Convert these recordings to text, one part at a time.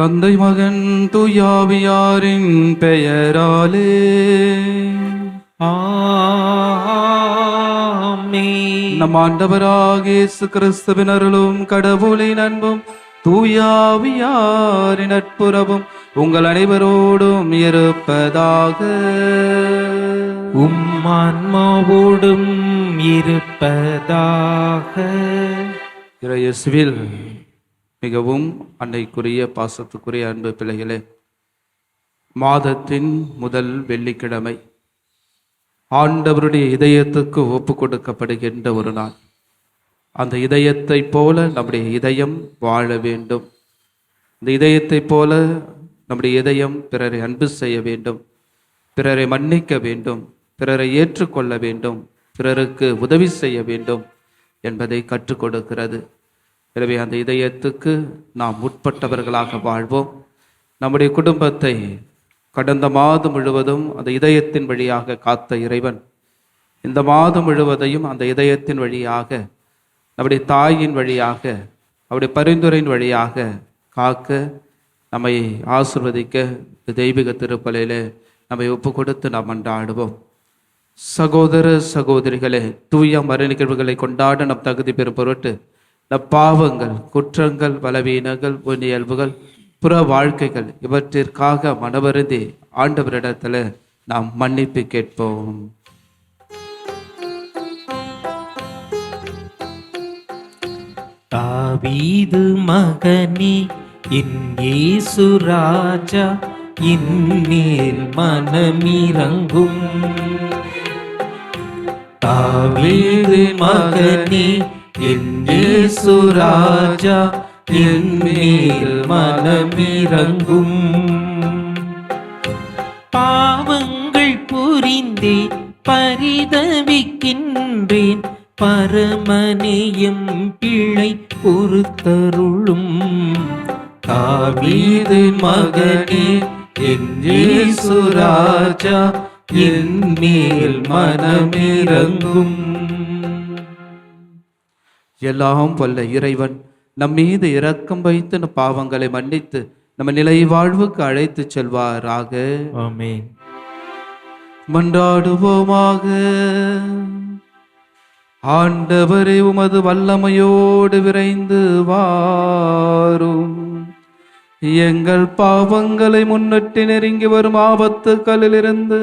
தந்தை மகன் தூயாவியாரின் பெயராலே ஆமென். நம் ஆண்டவராகிய இயேசு கிறிஸ்துவின் அருளும் கடவுளின் அன்பும் தூயாவியாரின் நட்புறவும் உங்கள் அனைவரோடும் இருப்பதாக. ஆன்மாவோடும் இருப்பதாக. இயேசுவில் மிகவும் அன்னைக்குரிய பாசத்துக்குரிய அன்பு பிள்ளைகளே, மாதத்தின் முதல் வெள்ளிக்கிழமை ஆண்டவருடைய இதயத்துக்கு ஒப்பு கொடுக்கப்படுகின்ற ஒரு நாள். அந்த இதயத்தை போல நம்முடைய இதயம் வாழ வேண்டும். இந்த இதயத்தை போல நம்முடைய இதயம் பிறரை அன்பு செய்ய வேண்டும், பிறரை மன்னிக்க வேண்டும், பிறரை ஏற்றுக்கொள்ள வேண்டும், பிறருக்கு உதவி செய்ய வேண்டும் என்பதை கற்றுக் கொடுக்கிறது. எனவே அந்த இதயத்துக்கு நாம் உட்பட்டவர்களாக வாழ்வோம். நம்முடைய குடும்பத்தை கடந்த மாதம் முழுவதும் அந்த இதயத்தின் வழியாக காத்த இறைவன் இந்த மாதம் முழுவதையும் அந்த இதயத்தின் வழியாக, நம்முடைய தாயின் வழியாக, அவருடைய பரிந்துரையின் வழியாக காக்க, நம்மை ஆசிர்வதிக்க தெய்வீக திருப்பலியிலே நம்மை ஒப்பு கொடுத்து நாம் மன்றாடுவோம். சகோதர சகோதரிகளே, தூய மறை நிகழ்வுகளை கொண்டாட நம் தகுதி பெறும் பொருட்டு நம் பாவங்கள், குற்றங்கள், பலவீனங்கள், இயல்புகள், புற வாழ்க்கைகள் இவற்றிற்காக மனவருந்தி ஆண்டவரிடத்துல நாம் மன்னிப்பு கேட்போம். தாவீது மகனே என் இயேசு ராஜா, இன்மேல் மனமிரங்கும். தாவீது மகனே என் இயேசு ராஜா, இன்மேல் மனமிரங்கும். பாவங்கள் புரிந்தே பரிதவிக்கின்றேன், பரமனேயம் பிழை பொறுத்தருளும். தாவீது மகனே என் இயேசு ராஜா, இன்மேல் மனமிரங்கும். எல்லாம் வல்ல இறைவன் நம் மீது இரக்கம் வைத்து நம் பாவங்களை மன்னித்து நம்ம நிலை வாழ்வுக்கு அழைத்து செல்வாராக. ஆமென். மன்றாடுவோமாக. ஆண்டவரே, உமது வல்லமையோடு விரைந்து வாரும். எங்கள் பாவங்களை முன்னிட்டு நெருங்கி வரும் ஆபத்துக்களிலிருந்து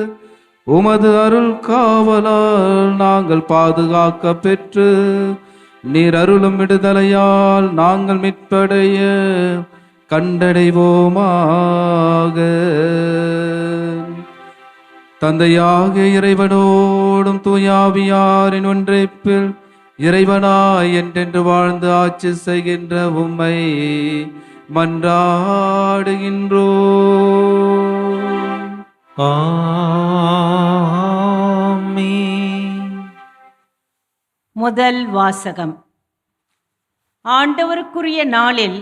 உமது அருள் காவலால் நாங்கள் பாதுகாக்க பெற்று நீர் அருளும் விடுதலையால் நாங்கள் மீட்படைய கண்டடைவோமாக. தந்தையாக இறைவனோடும் தூயாவியாரின் ஒன்றைப்பில் இறைவனாய் என்றென்று வாழ்ந்து ஆட்சி செய்கின்ற உம்மை மன்றாடுகின்றோம். ஆமென். முதல் வாசகம். ஆண்டவருக்குரிய நாளில்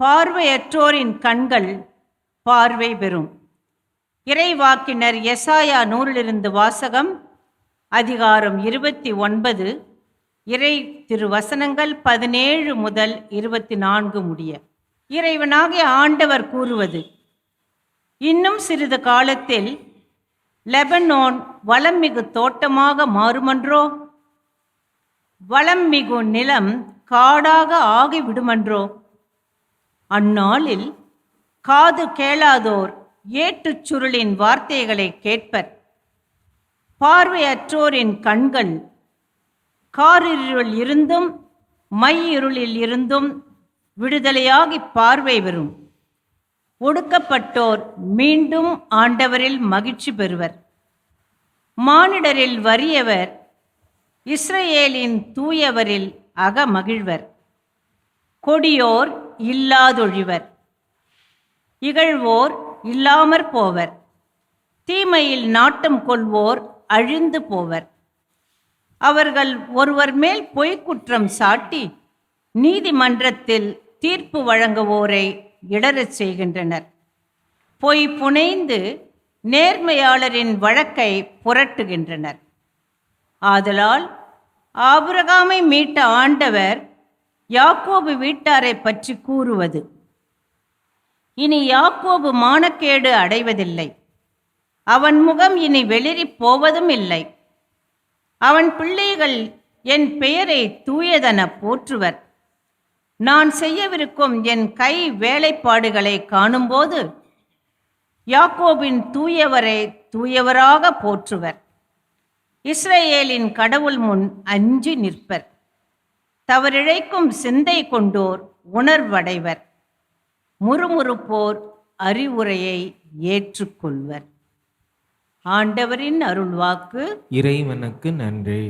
பார்வையற்றோரின் கண்கள் பார்வை பெறும். இறைவாக்கினர் எசாயா நூலிலிருந்து வாசகம். அதிகாரம் 29, இறை திருவசனங்கள் 17 முதல் 24 முடிய. இறைவனாகிய ஆண்டவர் கூறுவது: இன்னும் சிறிது காலத்தில் லெபனோன் வளம்மிகு தோட்டமாக மாறுமன்றோ? வளம்மிகு நிலம் காடாக ஆகிவிடுமன்றோ? அந்நாளில் காது கேளாதோர் ஏட்டுச் சுருளின் வார்த்தைகளை கேட்பர். பார்வையற்றோரின் கண்கள் காரிருளில் இருந்தும் மையிருளில் இருந்தும் விடுதலையாகி பார்வை பெறும். ஒடுக்கப்பட்டோர் மீண்டும் ஆண்டவரில் மகிழ்ச்சி பெறுவர். மானிடரில் வறியவர் இஸ்ரவேலின் தூயவரில் அகமகிழ்வர். கொடியோர் இல்லாதொழிவர், இகழ்வோர் இல்லாமற் போவர். தீமையில் நாட்டம் கொள்வோர் அழிந்து போவர். அவர்கள் ஒருவர் மேல் பொய்க்குற்றம் சாட்டி நீதிமன்றத்தில் தீர்ப்பு வழங்குவோரை இடரச் செய்கின்றனர். பொய் புனைந்து நேர்மையாளரின் வழக்கை புரட்டுகின்றனர். ஆதலால் ஆபிரகாமை மீட்ட ஆண்டவர் யாக்கோபு வீட்டாரை பற்றி கூறுவது: இனி யாக்கோபு மானக்கேடு அடைவதில்லை. அவன் முகம் இனி வெளிரிப் போவதும் இல்லை. அவன் பிள்ளைகள் என் பெயரை தூயதென போற்றுவர். நான் செய்யவிருக்கும் என் கை வேலைப்பாடுகளை காணும்போது யாக்கோபின் தூயவரை தூயவராக போற்றுவர். இஸ்ரவேலின் கடவுள் முன் அஞ்சி நிற்பர். தவறிழைக்கும் சிந்தை கொண்டோர் உணர்வடைவர். முறுமுறுப்போர் அறிவுரையை ஏற்றுக்கொள்வர். ஆண்டவரின் அருள்வாக்கு. இறைவனுக்கு நன்றி.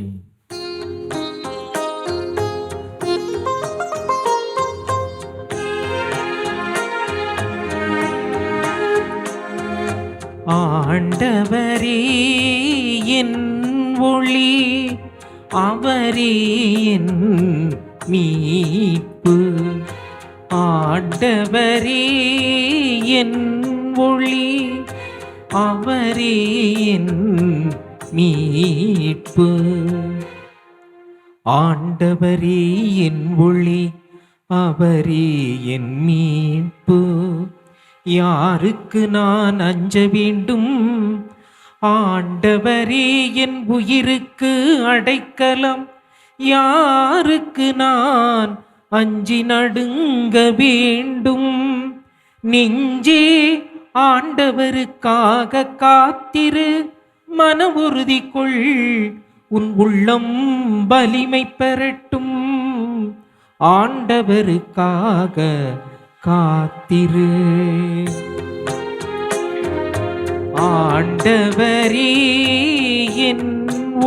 ஆண்டவரே என் ஒளி, அவரே என் மீட்பு. ஆண்டவரே என் ஒளி, அவரே என் மீட்பு. ஆண்டவரே என் ஒளி, அவரே என் மீட்பு. யாருக்கு நான் அஞ்ச வேண்டும்? ஆண்டவரே என் உயிருக்கு அடைக்கலம். யாருக்கு நான் அஞ்சி நடுங்க வேண்டும்? நெஞ்சே ஆண்டவருக்காக காத்திரு, மன உறுதி கொள், உன் உள்ளம் வலிமை பெறட்டும். ஆண்டவருக்காக காத்திரு. ஆண்டவரே என்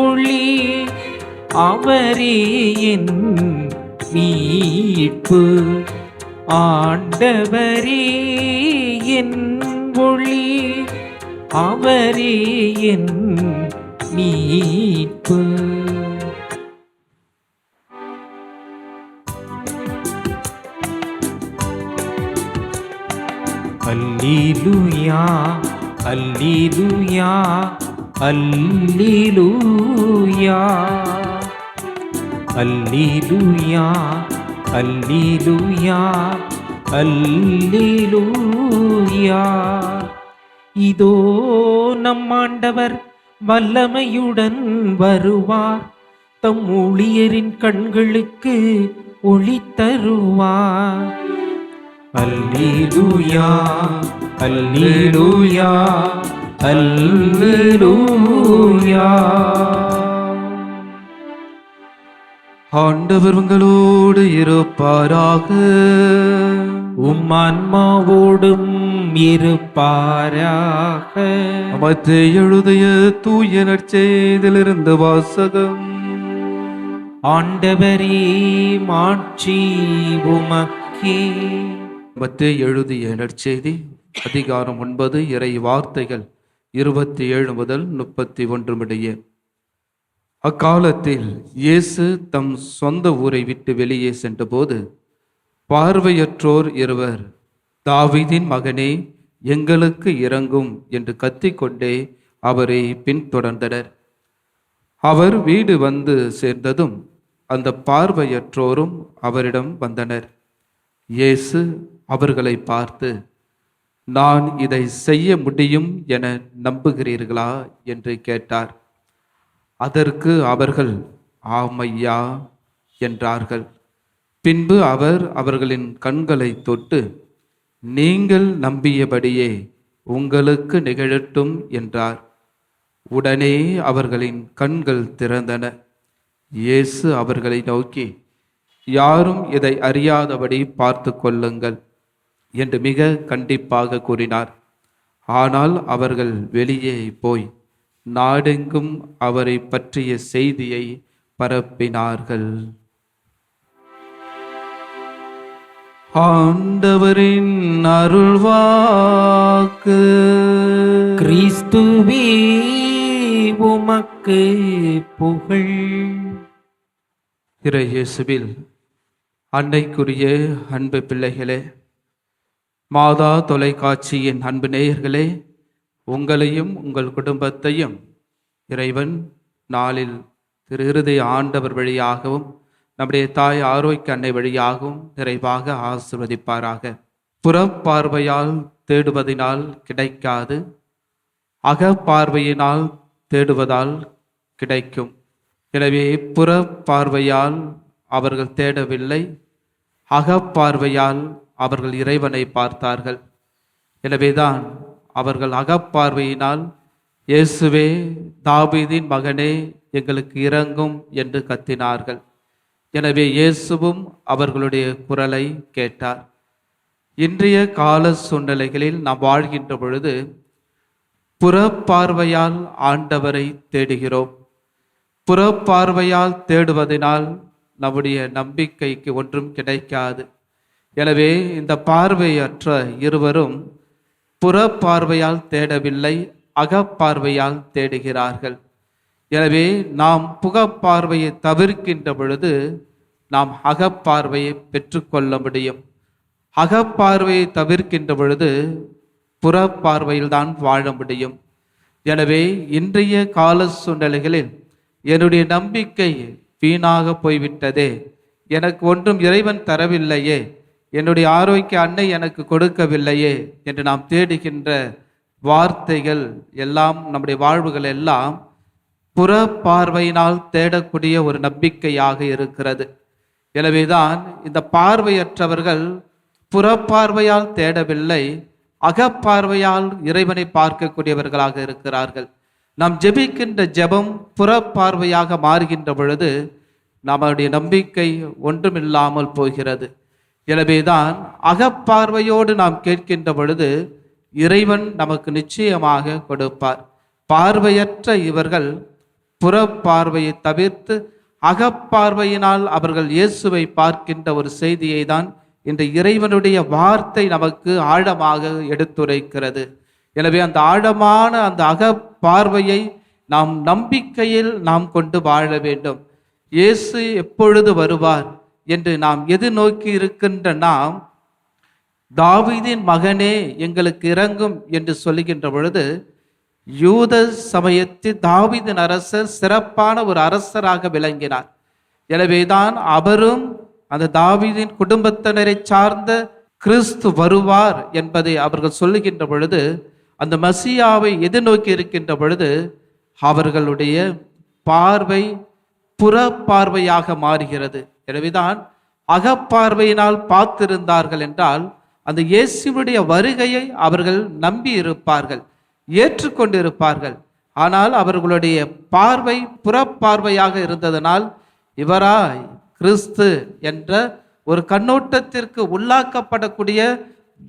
ஒளி, அவரே என் மீட்பு. ஆண்டவரே என் ஒளி, அவரே என் மீட்பு. அல்லேலூயா, அல்லேலூயா, அல்லேலூயா. அல்லேலூயா, அல்லேலூயா, அல்லேலூயா. இதோ நம் ஆண்டவர் வல்லமையுடன் வருவார். தம் ஊழியரின் கண்களுக்கு ஒளி தருவார். அல்லேலூயா, அல்லேலூயா, அல்லேலூயா. ஆண்டவர் உங்களோடு இருப்பாராக. உம் ஆன்மாவோடும் இருப்பாராக. மத்தேயு எழுதிய தூய நற்செய்தியிலிருந்து வாசகம். ஆண்டவரே மாட்சி உமக்கே. மத்தேயு எழுதிய நற்செய்தி அதிகாரம் 9 இறை வார்த்தைகள் 27 முதல் 31 முடிய. அக்காலத்தில் இயேசு தம் சொந்த ஊரை விட்டு வெளியே சென்றபோது பார்வையற்றோர் இருவர், தாவீதின் மகனே, எங்களுக்கு இரங்கும் என்று கத்திக்கொண்டே அவரை பின்தொடர்ந்தனர். அவர் வீடு வந்து சேர்ந்ததும் அந்த பார்வையற்றோரும் அவரிடம் வந்தனர். இயேசு அவர்களை பார்த்து, நான் இதை செய்ய முடியும் என நம்புகிறீர்களா என்று கேட்டார். அதற்கு அவர்கள் ஆமையா என்றார்கள். பின்பு அவர் அவர்களின் கண்களை தொட்டு, நீங்கள் நம்பியபடியே உங்களுக்கு நிகழட்டும் என்றார். உடனே அவர்களின் கண்கள் திறந்தன. இயேசு அவர்களை நோக்கி, யாரும் இதை அறியாதபடி பார்த்து கொள்ளுங்கள் என்று மிக கண்டிப்பாக கூறினார். ஆனால் அவர்கள் வெளியே போய் நாடெங்கும் அவரை பற்றிய செய்தியை பரப்பினார்கள். ஆண்டவரின் அருள்வாக்கு. கிறிஸ்துவே உமக்கு புகழ். இறை இயேசுவில் அன்னைக்குரிய அன்பு பிள்ளைகளே, மாதா தொலைக்காட்சியின் அன்பு நேயர்களே, உங்களையும் உங்கள் குடும்பத்தையும் இறைவன் நாளில் திரு இருதய ஆண்டவர் வழியாகவும் நம்முடைய தாய் ஆரோக்கிய அன்னை வழியாகவும் நிறைவாக ஆசீர்வதிப்பாராக. புறப்பார்வையால் தேடுவதினால் கிடைக்காது, அகப்பார்வையினால் தேடுவதால் கிடைக்கும். எனவே புறப்பார்வையால் அவர்கள் தேடவில்லை, அகப்பார்வையால் அவர்கள் இறைவனை பார்த்தார்கள். எனவேதான் அவர்கள் அகப்பார்வையினால் இயேசுவே தாவீதின் மகனே எங்களுக்கு இரங்கும் என்று கத்தினார்கள். எனவே இயேசுவும் அவர்களுடைய குரலை கேட்டார். இன்றைய கால சூழ்நிலைகளில் நாம் வாழ்கின்ற பொழுது புறப்பார்வையால் ஆண்டவரை தேடுகிறோம். புறப்பார்வையால் தேடுவதனால் நம்முடைய நம்பிக்கைக்கு ஒன்றும் கிடைக்காது. எனவே இந்த பார்வையற்ற இருவரும் புறப்பார்வையால் தேடவில்லை, அகப்பார்வையால் தேடுகிறார்கள். எனவே நாம் புகப்பார்வையை தவிர்க்கின்ற பொழுது நாம் அகப்பார்வையை பெற்றுக்கொள்ள முடியும். அகப்பார்வையை தவிர்க்கின்ற பொழுது புறப்பார்வையில் தான் வாழ முடியும். எனவே இன்றைய கால சூழ்நிலைகளில் என்னுடைய நம்பிக்கை வீணாக போய்விட்டதே, எனக்கு ஒன்றும் இறைவன் தரவில்லையே, என்னுடைய ஆரோக்கிய அன்னை எனக்கு கொடுக்கவில்லையே என்று நாம் தேடுகின்ற வார்த்தைகள் எல்லாம், நம்முடைய வாழ்வுகள் எல்லாம் புறப்பார்வையினால் தேடக்கூடிய ஒரு நம்பிக்கையாக இருக்கிறது. எனவேதான் இந்த பார்வையற்றவர்கள் புறப்பார்வையால் தேடவில்லை, அகப்பார்வையால் இறைவனை பார்க்கக்கூடியவர்களாக இருக்கிறார்கள். நாம் ஜெபிக்கின்ற ஜெபம் புறப்பார்வையாக மாறுகின்ற பொழுது நம்முடைய நம்பிக்கை ஒன்றுமில்லாமல் போகிறது. எனவேதான் அகப்பார்வையோடு நாம் கேட்கின்ற பொழுது இறைவன் நமக்கு நிச்சயமாக கொடுப்பார். பார்வையற்ற இவர்கள் புறப்பார்வையை தவிர்த்து அகப்பார்வையினால் அவர்கள் இயேசுவை பார்க்கின்ற ஒரு செய்தியை தான் இந்த இறைவனுடைய வார்த்தை நமக்கு ஆழமாக எடுத்துரைக்கிறது. எனவே அந்த ஆழமான அந்த அகப்பார்வையை நாம் நம்பிக்கையில் நாம் கொண்டு வாழ வேண்டும். இயேசு எப்பொழுது வருவார் என்று நாம் எதிர்நோக்கி இருக்கின்ற நாம், தாவீதின் மகனே எங்களுக்கு இரங்கும் என்று சொல்லுகின்ற பொழுது, யூத சமயத்தில் தாவீதின் அரசர் சிறப்பான ஒரு அரசராக விளங்கினார். எனவேதான் அவரும் அந்த தாவீதின் குடும்பத்தினரை சார்ந்த கிறிஸ்து வருவார் என்பதை அவர்கள் சொல்லுகின்ற பொழுது, அந்த மசியாவை எதிர்நோக்கி இருக்கின்ற பொழுது அவர்களுடைய பார்வை புறப்பார்வையாக மாறுகிறது. எனவேதான் அகப்பார்வையினால் பார்த்திருந்தார்கள் என்றால் அந்த இயேசுவுடைய வருகையை அவர்கள் நம்பி இருப்பார்கள், ஏற்றுக்கொண்டிருப்பார்கள். ஆனால் அவர்களுடைய பார்வை புறப்பார்வையாக இருந்ததனால் இவரா கிறிஸ்து என்ற ஒரு கண்ணோட்டத்திற்கு உள்ளாக்கப்படக்கூடிய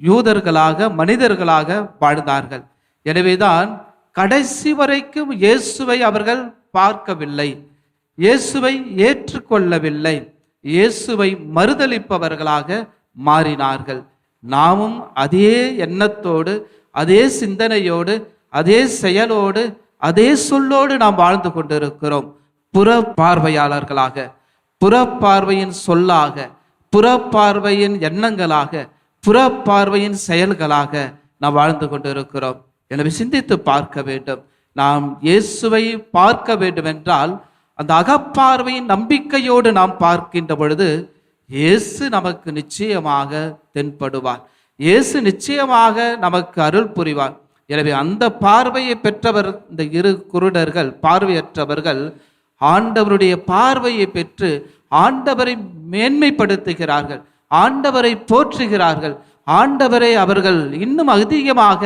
யூதர்களாக, மனிதர்களாக வாழ்ந்தார்கள். எனவேதான் கடைசி வரைக்கும் இயேசுவை அவர்கள் பார்க்கவில்லை, இயேசுவை ஏற்றுக்கொள்ளவில்லை, இயேசுவை மறுதலிப்பவர்களாக மாறினார்கள். நாமும் அதே எண்ணத்தோடு, அதே சிந்தனையோடு, அதே செயலோடு, அதே சொல்லோடு நாம் வாழ்ந்து கொண்டிருக்கிறோம். புறப்பார்வையாளர்களாக, புறப்பார்வையின் சொல்லாக, புறப்பார்வையின் எண்ணங்களாக, புறப்பார்வையின் செயல்களாக நாம் வாழ்ந்து கொண்டிருக்கிறோம். எனவே சிந்தித்து பார்க்க வேண்டும். நாம் இயேசுவை பார்க்க வேண்டும் என்றால் அந்த அகப்பார்வையின் நம்பிக்கையோடு நாம் பார்க்கின்ற பொழுது இயேசு நமக்கு நிச்சயமாக தென்படுவார், இயேசு நிச்சயமாக நமக்கு அருள் புரிவார். எனவே அந்த பார்வையை பெற்றவர் இந்த இரு குருடர்கள், பார்வையற்றவர்கள் ஆண்டவருடைய பார்வையை பெற்று ஆண்டவரை மேன்மைப்படுத்துகிறார்கள், ஆண்டவரை போற்றுகிறார்கள், ஆண்டவரை அவர்கள் இன்னும் அதிகமாக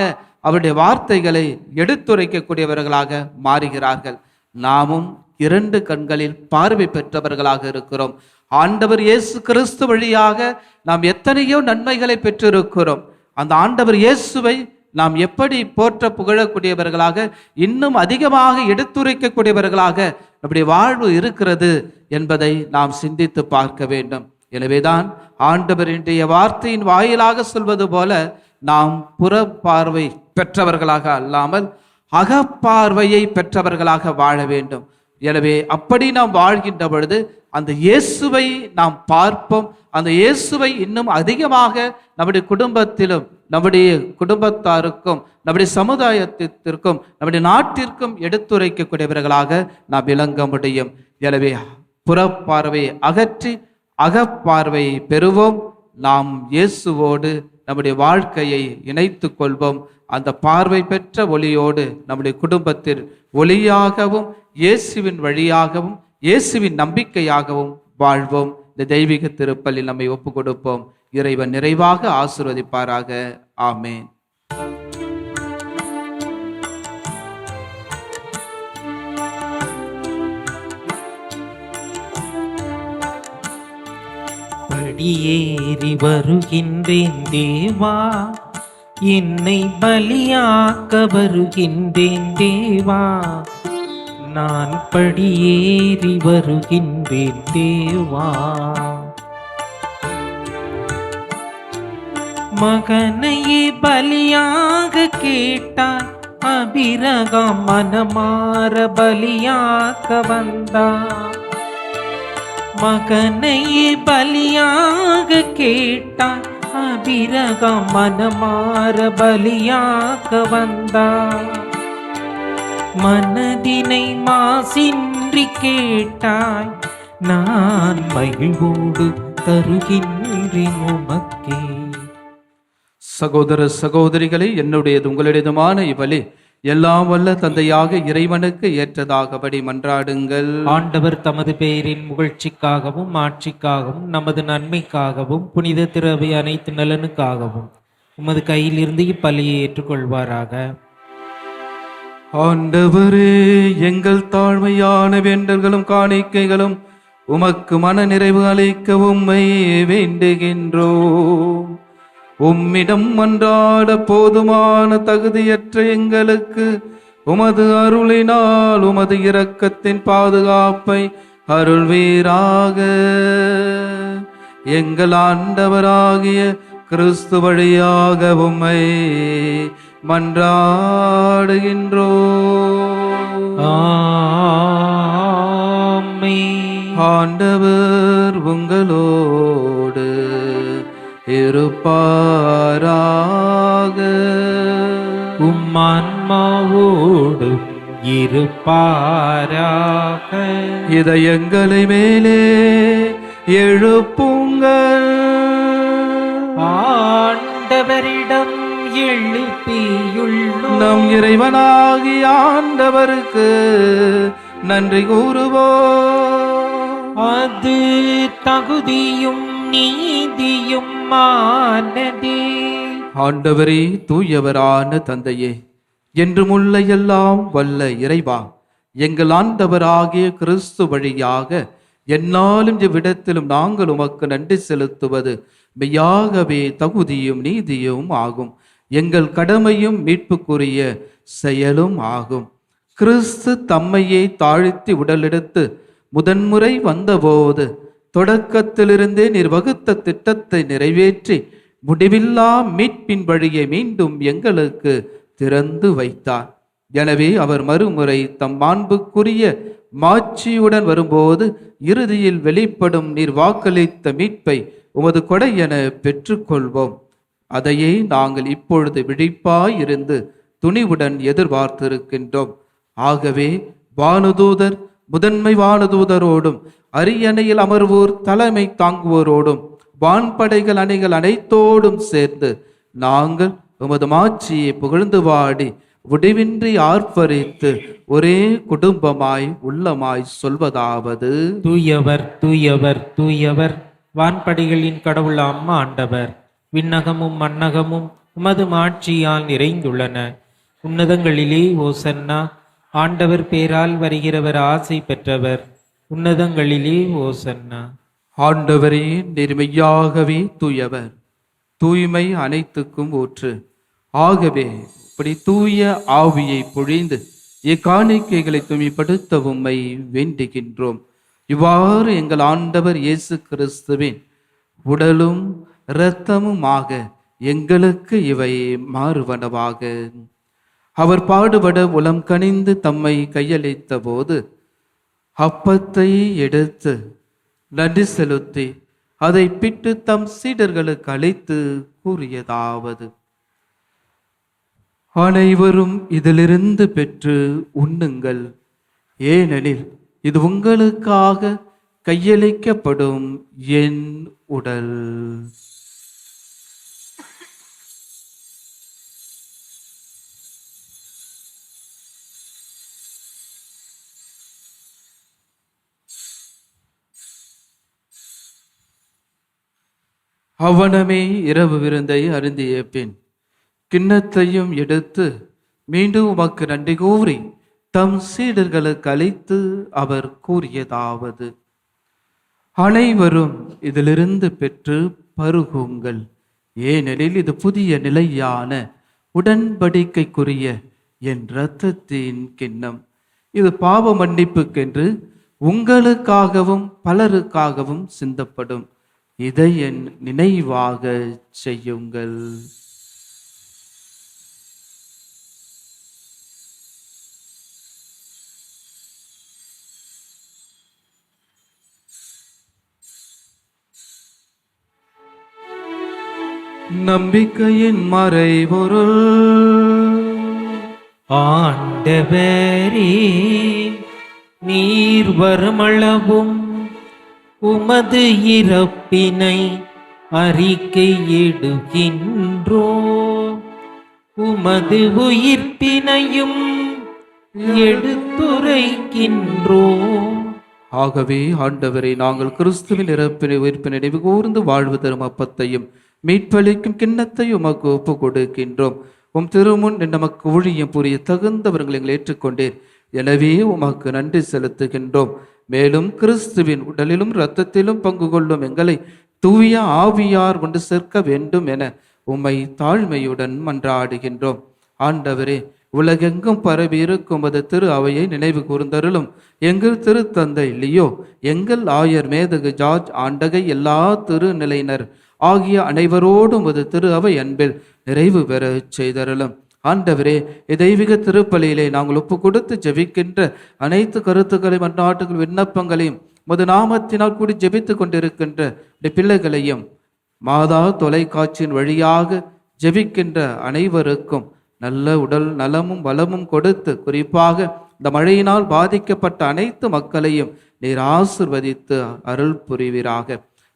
அவருடைய வார்த்தைகளை எடுத்துரைக்கக்கூடியவர்களாக மாறுகிறார்கள். நாமும் இரண்டு கண்களில் பார்வை பெற்றவர்களாக இருக்கிறோம். ஆண்டவர் இயேசு கிறிஸ்து வழியாக நாம் எத்தனையோ நன்மைகளை பெற்றிருக்கிறோம். அந்த ஆண்டவர் இயேசுவை நாம் எப்படி போற்ற புகழக்கூடியவர்களாக, இன்னும் அதிகமாக எடுத்துரைக்கக்கூடியவர்களாக நம்முடைய வாழ்வு இருக்கிறது என்பதை நாம் சிந்தித்து பார்க்க வேண்டும். எனவேதான் ஆண்டவர் இன்றைய வார்த்தையின் வாயிலாக சொல்வது போல நாம் புறப்பார்வை பெற்றவர்களாக அல்லாமல் அகப்பார்வையை பெற்றவர்களாக வாழ வேண்டும். எனவே அப்படி நாம் வாழ்கின்ற பொழுது அந்த இயேசுவை நாம் பார்ப்போம். அந்த இயேசுவை இன்னும் அதிகமாக நம்முடைய குடும்பத்திலும், நம்முடைய குடும்பத்தாருக்கும், நம்முடைய சமுதாயத்திற்கும், நம்முடைய நாட்டிற்கும் எடுத்துரைக்கக்கூடியவர்களாக நாம் விளங்க முடியும். எனவே புறப்பார்வையை அகற்றி அகப்பார்வையை பெறுவோம். நாம் இயேசுவோடு நம்முடைய வாழ்க்கையை இணைத்துக் கொள்வோம். அந்த பார்வை பெற்ற ஒளியோடு நம்முடைய குடும்பத்தில் ஒளியாகவும் இயேசுவின் வழியாகவும் இயேசுவின் நம்பிக்கையாகவும் வாழ்வோம். இந்த தெய்வீக திருப்பலில் நம்மை ஒப்பு கொடுப்போம். இறைவன் நிறைவாக ஆசீர்வதிப்பாராக. ஆமென். படியேறி வருகின்றேன் தேவா, என்னை பலியாக்க வருகின்றேன் தேவா, நான் படியேறி வருகின்றேன் தேவா. மகனையே பலியாக கேட்டாய், அபிரகாம் மனமாற பலியாக்க வந்தார். மகனையே பலியாக கேட்டாய், அபிரகாம் மனமாற பலியாக்க வந்தார். மனதினை மாசின்றி கேட்டாய், நான் மகிழ்வோடு தருகின்றேன் உமக்கே. சகோதர சகோதரிகளே, என்னுடையது உங்களுடையதுமான இவளே எல்லாம் வல்ல தந்தையாக இறைவனுக்கு ஏற்றதாகபடி மன்றாடுங்கள். ஆண்டவர் தமது பெயரின் புகழ்ச்சிக்காகவும் ஆட்சிக்காகவும் நமது நன்மைக்காகவும் புனித திரவை அனைத்து நலனுக்காகவும் உமது கையிலிருந்து இப்பலியை ஏற்றுக்கொள்வாராக. ஆண்டவரே, எங்கள் தாழ்மையான வேண்டல்களும் காணிக்கைகளும் உமக்கு மன நிறைவு அளிக்க உம்மை வேண்டுகின்றோம். உம்மிடம் மன்றாட போதுமான தகுதியற்ற எங்களுக்கு உமது அருளினால் உமது இரக்கத்தின் பாதுகாப்பை அருள்வீராக. எங்கள் ஆண்டவராகிய கிறிஸ்து வழியாக உம்மை மன்றாடுகின்றோம். ஆமென். ஆண்டவர் உங்களோடு இருப்பாராக. உம்மான்மாவோடும் இருப்பாராக. இதயங்களை மேலே எழுப்புங்கள். ஆண்டவரிடம் எழுப்பியுள்ளோம். நம் இறைவனாகிய ஆண்டவருக்கு நன்றி கூறுவோம். அது தகுதியும் நீதியும் ஆனதே. ஆண்டவரே, தூயவரான தந்தையே, என்றுமுள்ள எல்லாம் வல்ல இறைவா, எங்கள் ஆண்டவராகிய கிறிஸ்து வழியாக எந்நாளும் இவ்விடத்திலும் நாங்கள் உமக்கு நன்றி செலுத்துவது மெய்யாகவே தகுதியும் நீதியும் ஆகும். எங்கள் கடமையும் மீட்புக்குரிய செயலும் ஆகும். கிறிஸ்து தம்மையே தாழ்த்தி உடலெடுத்து முதன்முறை வந்தபோது தொடக்கத்திலிருந்தே நீர் வகுத்த திட்டத்தை நிறைவேற்றி முடிவில்லா மீட்பின் வழியை மீண்டும் எங்களுக்கு திறந்து வைத்தார். எனவே அவர் மறுமுறை தம் மாண்புக்குரிய மாட்சியுடன் வரும்போது இறுதியில் வெளிப்படும் நீர் வாக்களித்த மீட்பை உமது கொடை என பெற்றுக்கொள்வோம். அதையே நாங்கள் இப்பொழுது விழிப்பாயிருந்து துணிவுடன் எதிர்பார்த்திருக்கின்றோம். ஆகவே வானுதூதர், முதன்மை வானுதூதரோடும் அரியணையில் அமர்வோர், தலைமை தாங்குவோரோடும் வான்படைகள் அணிகள் அனைத்தோடும் சேர்ந்து நாங்கள் உமது மாட்சியை புகழ்ந்து வாடி முடிவின்றி ஆர்ப்பரித்து ஒரே குடும்பமாய் உள்ளமாய் சொல்வதாவது: தூயவர் தூயவர் தூயவர், வான்படைகளின் கடவுளாம் ஆண்டவர். விண்ணகமும் மண்ணகமும் உமது மாட்சியால் நிறைந்துள்ளன. உன்னதங்களிலே ஓசன்னா. ஆண்டவர் பேரால் வருகிறவர் ஆசை பெற்றவர். உன்னதங்களிலே ஓசன்னா. ஆண்டவரே, நேர்மையாகவே தூயவர், தூய்மை அனைத்துக்கும் ஊற்று. ஆகவே இப்படி தூய ஆவியை பொழிந்து இக்காணிக்கைகளை தூய்மைப்படுத்த உம்மை வேண்டுகின்றோம். இவ்வாறு எங்கள் ஆண்டவர் இயேசு கிறிஸ்துவின் உடலும் இரத்தமுமாக எங்களுக்கு இவை மாறுவனவாக. அவர் பாடுபட உளம் கனிந்து தம்மை கையளித்த போது அப்பத்தை எடுத்து நன்றி செலுத்தி அதை பிட்டு தம் சீடர்களுக்கு அளித்து கூறியதாவது: அனைவரும் இதிலிருந்து பெற்று உண்ணுங்கள், ஏனெனில் இது உங்களுக்காக கையளிக்கப்படும் என் உடல். அவ்வனமே இரவு விருந்தை அருந்திய பின் கிண்ணத்தையும் எடுத்து மீண்டும் உமக்கு நன்றி கூறி தம் சீடர்களுக்கு அளித்து அவர் கூறியதாவது: அனைவரும் இதிலிருந்து பெற்று பருகுங்கள், ஏனெனில் இது புதிய நிலையான உடன்படிக்கைக்குரிய என் இரத்தத்தின் கிண்ணம். இது பாவ மன்னிப்புக்கென்று உங்களுக்காகவும் பலருக்காகவும் சிந்தப்படும். இதை என் நினைவாக செய்யுங்கள். நம்பிக்கையின் மறைபொருள். ஆண்டவரே, நீர் வருமளவும் உமது இறப்பினை அறிக்கையிடுகின்றோ, உமது உயிர்ப்பினையும் எடுத்துரைக்கின்றோ. ஆகவே ஆண்டவரை, நாங்கள் கிறிஸ்துவின் இறப்பினை உயிர்ப்பினை நினைவு கூர்ந்து வாழ்வு தரும் அப்பத்தையும் மீட்பளிக்கும் கிண்ணத்தையும் உமக்கு ஒப்பு கொடுக்கின்றோம். உம் திருமுன் நமக்கு ஊழியம் புரிய தகுந்தவர்கள் எங்களை ஏற்றுக்கொண்டீர். எனவே உமக்கு நன்றி செலுத்துகின்றோம். மேலும் கிறிஸ்துவின் உடலிலும் இரத்தத்திலும் பங்கு கொள்ளும் எங்களை தூய ஆவியார் கொண்டு சேர்க்க வேண்டும் என உம்மை தாழ்மையுடன் மன்றாடுகின்றோம். ஆண்டவரே, உலகெங்கும் பரவி இருக்கும் அது திரு அவையை நினைவு கூர்ந்தருளும். எங்கள் திருத்தந்தை லியோ, எங்கள் ஆயர் மேதகு ஜார்ஜ் ஆண்டகை, எல்லா திருநிலையினர் ஆகிய அனைவரோடும் அது திரு அவை அன்பில் நிறைவு பெற செய்தருளும். ஆண்டவரே, தெய்வீக திருப்பலியிலே நாங்கள் ஒப்பு கொடுத்து ஜெபிக்கின்ற அனைத்து கருத்துக்களையும் மன்றாட்டுகள் விண்ணப்பங்களையும் மது நாமத்தினால் கூடி ஜெபித்து கொண்டிருக்கின்ற பிள்ளைகளையும் மாதா தொலைக்காட்சியின் வழியாக ஜெபிக்கின்ற அனைவருக்கும் நல்ல உடல் நலமும் வளமும் கொடுத்து, குறிப்பாக இந்த மழையினால் பாதிக்கப்பட்ட அனைத்து மக்களையும் நீர் ஆசிர்வதித்து அருள் புரிவீராக.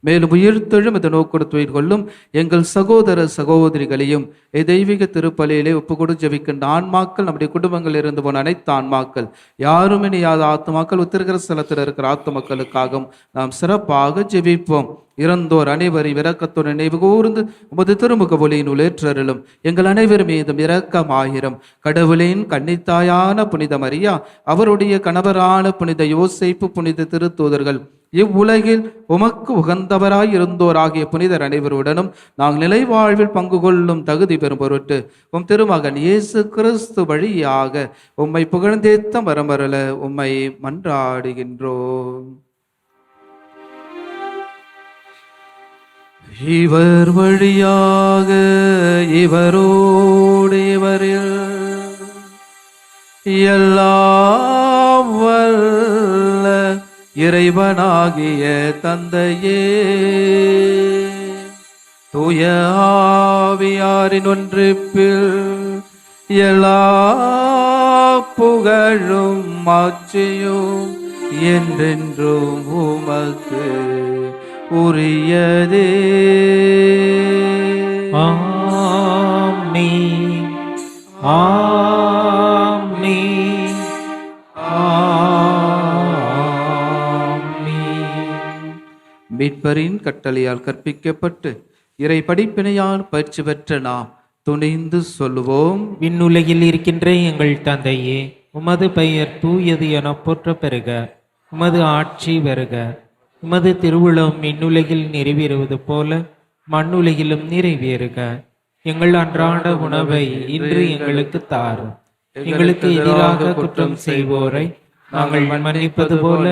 மேலும் உயிர்த்தெழும் இதை நோக்கொடுத்து உயிர் கொள்ளும் எங்கள் சகோதர சகோதரிகளையும் தெய்வீக திருப்பலியிலே ஒப்புக்கொடு ஜெபிக்கின்ற ஆன்மாக்கள், நம்முடைய குடும்பங்கள் இருந்து போன அனைத்து ஆன்மாக்கள், யாருமே நீயாத ஆத்மாக்கள், உத்திரகிற ஸ்தலத்தில் இருக்கிற ஆத்மாக்களுக்காகவும் நாம் சிறப்பாக ஜெபிப்போம். இறந்தோர் அனைவரையும் இரக்கத்தோடு நினைவு கூர்ந்து உமது திருமுக ஒளியினுள் ஏற்றருளும். எங்கள் அனைவர் மீதும் இரக்கமாயிரம். கடவுளின் கன்னித்தாயான புனித மரியா, அவருடைய கணவரான புனித யோசேப்பு, புனித திருத்தூதர்கள், இவ்வுலகில் உமக்கு உகந்தவராய் இருந்தோராகிய புனிதர் அனைவருடனும் நாங்கள் நிலை வாழ்வில் பங்கு கொள்ளும் தகுதி பெறும் பொருட்டு உம் திருமகன் இயேசு கிறிஸ்து வழியாக உம்மை புகழ்ந்தேத்த வரமரல உம்மை மன்றாடுகின்றோம். இவர் வழியாக இவரோடு இவரில் எல்லாம் வல்ல இறைவனாகிய தந்தையே, தூய ஆவியாரின் ஒன்றிப்பில் எல்லா புகழும் மாட்சியும் என்றென்றும் உமக்கு உரியதே. ஆமென், ஆமென், ஆமென். மீட்பரின் கட்டளையால் கற்பிக்கப்பட்டு இறை படிப்பினையால் பயிற்சி பெற்ற நாம் துணிந்து சொல்லுவோம்: விண்ணுலகில் இருக்கின்ற எங்கள் தந்தையே, உமது பெயர் தூயது என போற்ற பெறுக. உமது ஆட்சி வருக. உமது திருவுளம் விண்ணுலகில் நிறைவேறுவது போல மண்ணுலகிலும் நிறைவேறுக. எங்கள் அன்றாட உணவை இன்று எங்களுக்கு தாரும். எங்களுக்கு எதிராக குற்றம் செய்வோரை நாங்கள் மன்னிப்பது போல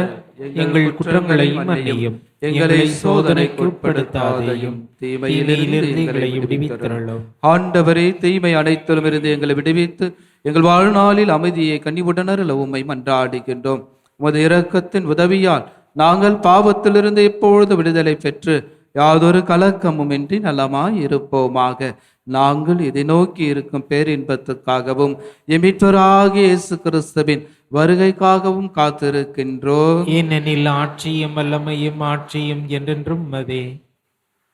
எங்கள் குற்றங்களையும் மன்னியும். எங்களை சோதனைக்கு உட்படுத்தாதையும் தீமையிலிருந்து எங்களை விடுவித்தருளும். ஆண்டவரே, தீமை அனைத்திலும் இருந்து எங்களை விடுவித்து எங்கள் வாழ்நாளில் அமைதியை கனிவுடனருள உம்மை மன்றாடுகின்றோம். உமது இரக்கத்தின் உதவியால் நாங்கள் பாவத்திலிருந்து எப்பொழுது விடுதலை பெற்று யாதொரு கலக்கமும் இன்றி நலமாய் இருப்போமாக. நாங்கள் இதை நோக்கி இருக்கும் பேரின்பத்துக்காகவும் எமிட்டராகிய இயேசு கிறிஸ்துவின் வருகைக்காகவும் காத்திருக்கின்றோம். ஏனெனில் ஆட்சியும் வல்லமையும் ஆட்சியும் என்றென்றும் உமதே.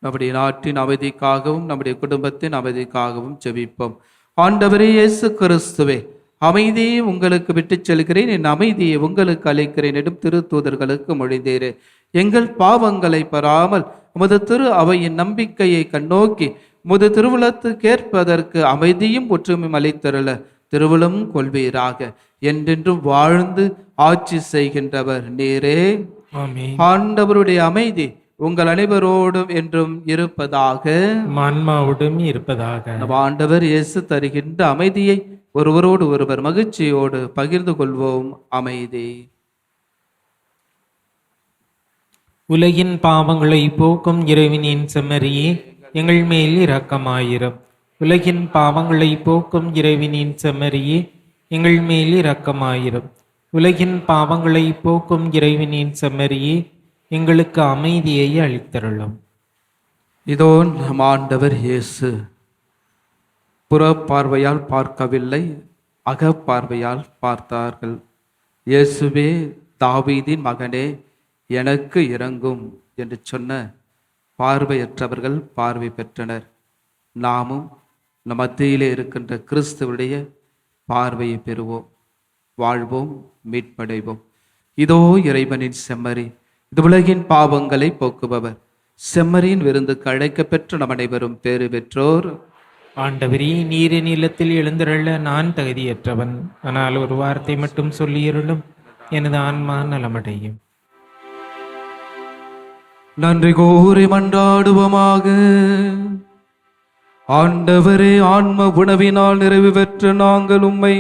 நம்முடைய நாட்டின் அமைதிக்காகவும் நம்முடைய குடும்பத்தின் அமைதிக்காகவும் ஜெபிப்போம். ஆண்டவரே இயேசு கிறிஸ்துவே, அமைதியை உங்களுக்கு விட்டுச் செல்கிறேன், என் அமைதியை உங்களுக்கு அளிக்கிறேன் எனும் திருத்தூதர்களுக்கு மொழிந்தீரே. எங்கள் பாவங்களை பெறாமல் உமது திரு அவையின் நம்பிக்கையை கண்ணோக்கி உமது திருவுளத்துக்கேற்பதற்கு அமைதியும் ஒற்றுமையும் அளித்தருள திருவுளம் கொள்வீராக. என்றென்றும் வாழ்ந்து ஆட்சி செய்கின்றவர் நீரே. ஆமென். ஆண்டவருடைய அமைதி உங்கள் அனைவரோடும் என்றும் இருப்பதாக. ஆன்மாவோடும் இருப்பதாக. நம் ஆண்டவர் இயேசு தருகின்ற அமைதியை ஒருவரோடு ஒருவர் மகிழ்ச்சியோடு பகிர்ந்து கொள்வோம். அமைதி. உலகின் பாவங்களை போக்கும் இறைவனின் செம்மறியே, எங்கள் மேல் இரக்கமாயிரும். உலகின் பாவங்களை போக்கும் இறைவனின் செம்மறியே, எங்கள் மேல் இரக்கமாயிரும். உலகின் பாவங்களை போக்கும் இறைவனின் செம்மறியே, எங்களுக்கு அமைதியை அளித்தருளும். இதோ நம் ஆண்டவர் இயேசு புற பார்வையால் பார்க்கவில்லை, அகப்பார்வையால் பார்த்தார்கள். இயேசுவே, தாவீதின் மகனே, எனக்கு இரங்கும் என்று சொன்ன பார்வையற்றவர்கள் பார்வை பெற்றனர். நாமும் நம் மத்தியிலே இருக்கின்ற கிறிஸ்துவுடைய பார்வையை பெறுவோம், வாழ்வோம், மீட்படைவோம். இதோ இறைவனின் செம்மறி, இது உலகின் பாவங்களை போக்குபவர். செம்மறியின் விருந்துக்கு அழைக்க பெற்று நம் அனைவரும் பேறு பெற்றோர். ஆண்டவரே, நீரின் இல்லத்தில் எழுந்தருள நான் தகுதியற்றவன். ஆனால் ஒரு வார்த்தை மட்டும் சொல்லியருளும், எனது ஆன்மா நலமடையும். நன்றி கூறி மன்றாடுவோமாக. ஆண்டவரே, ஆன்ம உணவினால் நிறைவு பெற்ற நாங்கள் உம்மை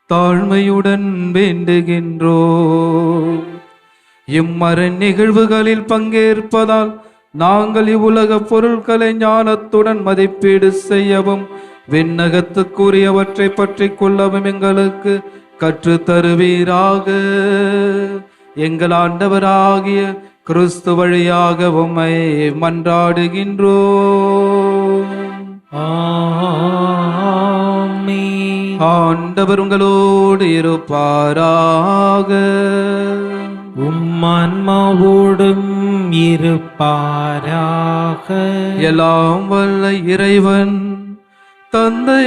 தாழ்மையுடன் வேண்டுகின்றோம். இம்மறை நிகழ்வுகளில் பங்கேற்பதால் நாங்கள் இவ்வுலக பொருட்களை ஞானத்துடன் மதிப்பீடு செய்யவும் விண்ணகத்துக்குரியவற்றை பற்றி கொள்ளவும் எங்களுக்கு கற்று தருவீராக. எங்கள் ஆண்டவராகிய கிறிஸ்து வழியாக உம்மை மன்றாடுகின்றோம். ஆமென். ஆண்டவர் உங்களோடு இருப்பாராக. உம்மான்மாவோடும் இருப்பாராக. எல்லாம் வல்ல இறைவன் தந்தை,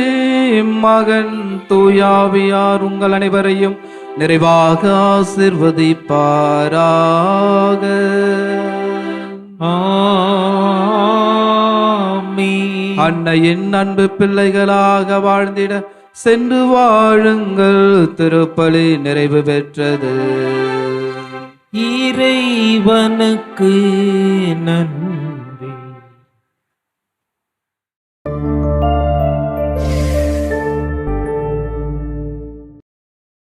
மகன், தூயாவியார் உங்கள் அனைவரையும் நிறைவாக ஆசீர்வதிப்பாராக. ஆமென். அன்னையின் அன்பு பிள்ளைகளாக வாழ்ந்திட சென்று வாழுங்கள். திருப்பலி நிறைவு பெற்றது. இறைவனுக்கு நன்றி.